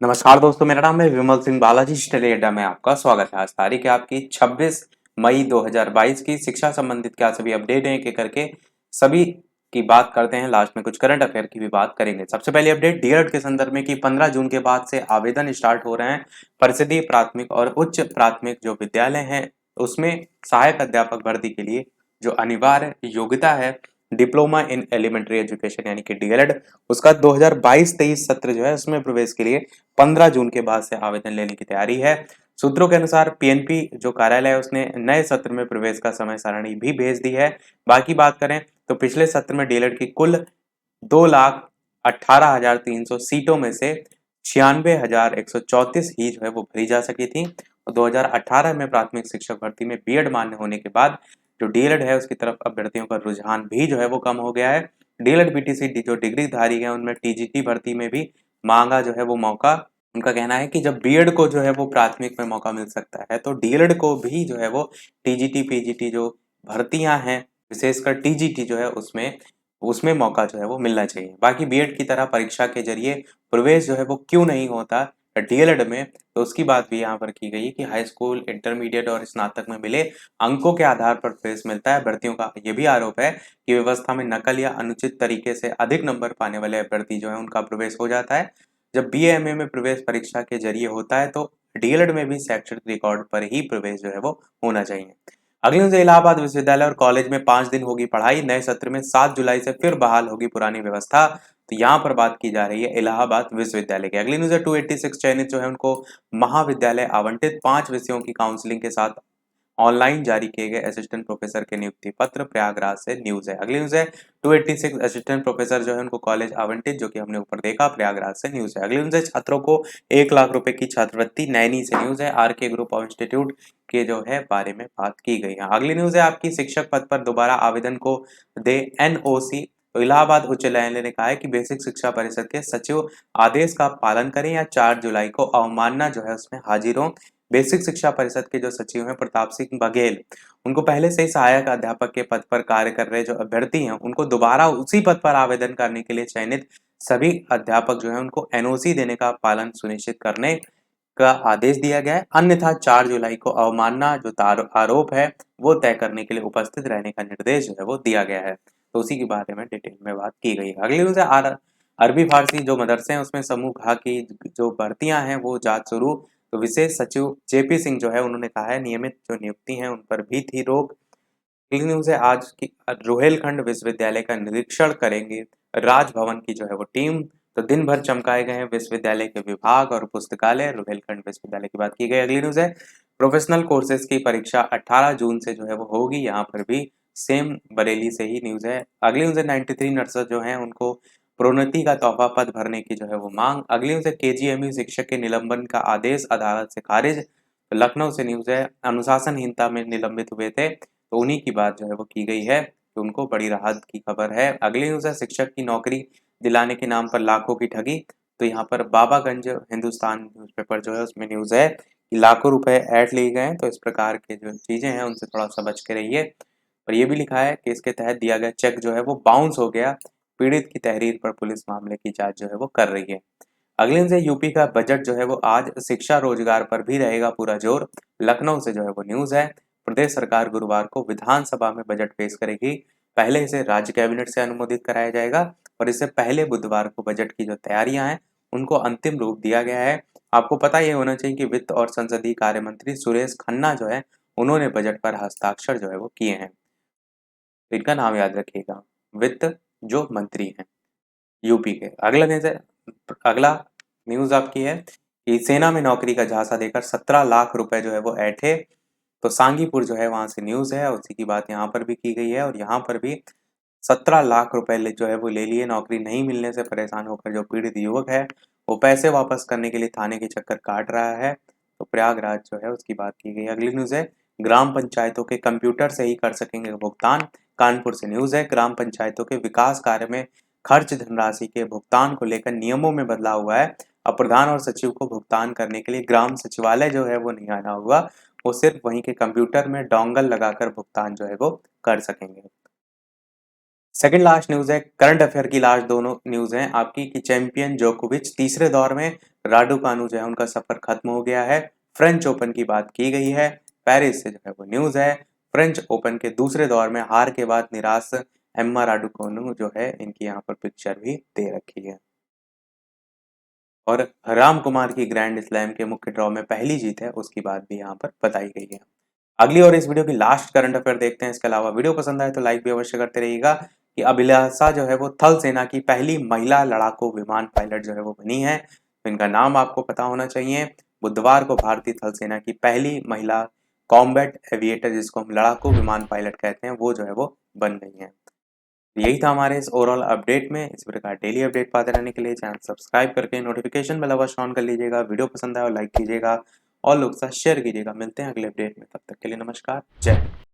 नमस्कार दोस्तों, मेरा नाम है विमल सिंह बालाजी। स्टडी अड्डा में आपका स्वागत है। आज तारीख है आपकी 26 मई 2022 की। शिक्षा संबंधित क्या सभी अपडेट हैं के करके सभी की बात करते हैं। लास्ट में कुछ करंट अफेयर की भी बात करेंगे। सबसे पहले अपडेट डीएलएड के संदर्भ में कि 15 जून के बाद से आवेदन स्टार्ट हो रहे हैं। परिषदीय प्राथमिक और उच्च प्राथमिक जो विद्यालय हैं उसमें सहायक अध्यापक भर्ती के लिए जो अनिवार्य योग्यता है डिप्लोमा इन एलिमेंट्री एजुकेशन यानी कि डीएलएड, उसका 2022-23 सत्र जो है उसमें प्रवेश के लिए 15 जून के बाद से आवेदन लेने की तैयारी है। सूत्रों के अनुसार पीएनपी जो कार्यालय है उसने नए सत्र में प्रवेश का समय सारणी भी भेज दी है। बाकी बात करें तो पिछले सत्र में डीएलएड की कुल 2,18,300 सीटों में से 96,134 ही जो है वो भरी जा सकी थी। और 2018 में प्राथमिक शिक्षक भर्ती में बीएड मान्य होने के बाद जो डीएलएड है उसकी तरफ अभ्यर्थियों का रुझान भी जो है वो कम हो गया है। डीएलएड बीटीसी जो डिग्री धारी है उनमें टीजीटी भर्ती में भी मांगा जो है वो मौका। उनका कहना है कि जब बीएड को जो है वो प्राथमिक में मौका मिल सकता है तो डीएलएड को भी जो है वो टीजीटी पीजीटी जो भर्तियां हैं विशेषकर टीजीटी जो है उसमें उसमें मौका जो है वो मिलना चाहिए। बाकी बीएड की तरह परीक्षा के जरिए प्रवेश जो है वो क्यों नहीं होता डीएलएड में, तो उसकी बात भी यहाँ पर की गई कि हाई स्कूल इंटरमीडिएट और स्नातक में मिले अंकों के आधार पर प्रवेश मिलता है। भर्तियों का ये भी आरोप है कि व्यवस्था में नकल या अनुचित तरीके से अधिक नंबर पाने वाले अभ्यर्थी जो है उनका प्रवेश हो जाता है। जब बीएमए में प्रवेश परीक्षा के जरिए होता है तो डीएलएड में भी शैक्षणिक रिकॉर्ड पर ही प्रवेश जो है वो होना चाहिए। अगली न्यूज इलाहाबाद विश्वविद्यालय और कॉलेज में 5 दिन होगी पढ़ाई। नए सत्र में 7 जुलाई से फिर बहाल होगी पुरानी व्यवस्था। तो यहाँ पर बात की जा रही है इलाहाबाद विश्वविद्यालय की। अगली न्यूज है 286 चयनित जो है उनको महाविद्यालय आवंटित 5 विषयों की काउंसलिंग के साथ ऑनलाइन जारी किए गए असिस्टेंट प्रोफेसर के नियुक्ति पत्र प्रयागराज से न्यूज है। अगली न्यूज है 286 असिस्टेंट प्रोफेसर जो है उनको कॉलेज आवंटित, जो कि हमने ऊपर देखा, प्रयागराज से न्यूज है। अगली न्यूज है छात्रों को 1 लाख रुपए की छात्रवृत्ति नैनी से न्यूज है। आरके ग्रुप ऑफ इंस्टीट्यूट के जो है बारे में बात की गई है। अगली न्यूज है आपकी शिक्षक पद पर दोबारा आवेदन को दे एनओसी। तो इलाहाबाद उच्च न्यायालय ने कहा है कि बेसिक शिक्षा परिषद के सचिव आदेश का पालन करें या 4 जुलाई को अवमानना जो है उसमें हाजिर हों। बेसिक शिक्षा परिषद के जो सचिव हैं प्रताप सिंह बघेल, उनको पहले से ही सहायक अध्यापक के पद पर कार्य कर रहे जो अभ्यर्थी हैं उनको दोबारा उसी पद पर आवेदन करने के लिए चयनित सभी अध्यापक जो है उनको एनओसी देने का पालन सुनिश्चित करने का आदेश दिया गया है। अन्यथा 4 जुलाई को अवमानना जो आरोप है वो तय करने के लिए उपस्थित रहने का निर्देश जो है वो दिया गया है। तो उसी के बारे में डिटेल में बात की गई है। अगली न्यूज है अरबी फारसी जो मदरसे हैं उसमें समूह घ की जो भर्तियां हैं वो जांच शुरू। तो विशेष सचिव जेपी सिंह जो है उन्होंने कहा है नियमित जो नियुक्ति है उन पर भी थी रोक। अगली न्यूज है आज की रोहेलखंड विश्वविद्यालय का निरीक्षण करेंगे राजभवन की जो है वो टीम। तो दिन भर चमकाए गए हैं विश्वविद्यालय के विभाग और पुस्तकालय। रोहेलखंड विश्वविद्यालय की बात की गई। अगली न्यूज है प्रोफेशनल कोर्सेज की परीक्षा 18 जून से जो है वो होगी। यहाँ पर भी सेम बरेली से ही न्यूज है। अगली न्यूज है 93 नर्सेज जो है उनको प्रोन्नति का तोहफा पद भरने की जो है वो मांग। अगली न्यूज है केजीएमयू शिक्षक के निलंबन का आदेश अदालत से खारिज। तो लखनऊ से न्यूज है अनुशासनहीनता में निलंबित हुए थे तो उन्हीं की बात जो है वो की गई है तो उनको बड़ी राहत की खबर है। अगली न्यूज है शिक्षक की नौकरी दिलाने के नाम पर लाखों की ठगी। तो यहाँ पर बाबागंज हिंदुस्तान न्यूज़पेपर जो है उसमें न्यूज है कि लाखों रुपए ऐड लिए गए हैं। तो इस प्रकार के जो चीजें हैं उनसे थोड़ा सा बच के रहिए। और ये भी लिखा है कि इसके तहत दिया गया चेक जो है वो बाउंस हो गया। पीड़ित की तहरीर पर पुलिस मामले की जांच जो है वो कर रही है। अगले दिन से यूपी का बजट जो है वो आज शिक्षा रोजगार पर भी रहेगा पूरा जोर। लखनऊ से जो है वो न्यूज है प्रदेश सरकार गुरुवार को विधानसभा में बजट पेश करेगी। पहले इसे राज्य कैबिनेट से अनुमोदित कराया जाएगा और इससे पहले बुधवार को बजट की जो तैयारियां हैं उनको अंतिम रूप दिया गया है। आपको पता ये होना चाहिए कि वित्त और संसदीय कार्य मंत्री सुरेश खन्ना जो है उन्होंने बजट पर हस्ताक्षर जो है वो किए हैं। तो इनका नाम याद रखिएगा, वित्त जो मंत्री हैं यूपी के। अगला न्यूज आपकी है कि सेना में नौकरी का झांसा देकर 17 लाख रुपए जो है वो ऐंठे। तो सांगीपुर जो है वहां से न्यूज है उसी की बात यहाँ पर भी की गई है। और यहाँ पर भी 17 लाख रुपए जो है वो ले लिए। नौकरी नहीं मिलने से परेशान होकर जो पीड़ित युवक है वो पैसे वापस करने के लिए थाने के चक्कर काट रहा है। तो प्रयागराज जो है उसकी बात की गई। अगली न्यूज है ग्राम पंचायतों के कंप्यूटर से ही कर सकेंगे भुगतान। कानपुर से न्यूज है ग्राम पंचायतों के विकास कार्य में खर्च धनराशि के भुगतान को लेकर नियमों में बदलाव हुआ है। अब प्रधान और सचिव को भुगतान करने के लिए ग्राम सचिवालय जो है वो नहीं आना होगा, वो सिर्फ वहीं के कंप्यूटर में डोंगल लगाकर भुगतान जो है वो कर सकेंगे। सेकंड लास्ट न्यूज़ है, करंट अफेयर की लास्ट दोनों न्यूज़ हैं आपकी कि चैंपियन जोकोविच तीसरे दौर में, राडुकानु जो है उनका सफर खत्म हो गया है। फ्रेंच ओपन की बात की गई है, पेरिस से जो है वो न्यूज़ है। फ्रेंच ओपन के दूसरे दौर में हार के बाद निराश एम्मा राडुकानु जो है इनकी यहाँ पर पिक्चर भी दे रखी है। और राम कुमार की ग्रैंड स्लैम के मुख्य ड्रॉ में पहली जीत है, उसकी बात भी यहाँ पर बताई गई है। अगली और इस वीडियो की लास्ट करंट अफेयर देखते हैं। इसके अलावा वीडियो पसंद आए तो लाइक भी अवश्य करते रहिएगा कि अभिलाषा जो है वो थल सेना की पहली महिला लड़ाकू विमान पायलट जो है वो बनी है। तो इनका नाम आपको पता होना चाहिए। बुधवार को भारतीय थल सेना की पहली महिला कॉम्बैट एविएटर, जिसको हम लड़ाकू विमान पायलट कहते हैं, वो जो है वो बन गई है। यही था हमारे इस ओवरऑल अपडेट में। इस प्रकार डेली अपडेट पाते रहने के लिए चैनल सब्सक्राइब करके नोटिफिकेशन बेल अवश्य ऑन कर लीजिएगा। वीडियो पसंद आए और लाइक कीजिएगा और लोग साथ शेयर कीजिएगा। मिलते हैं अगले अपडेट में, तब तक के लिए नमस्कार, जय हिंद।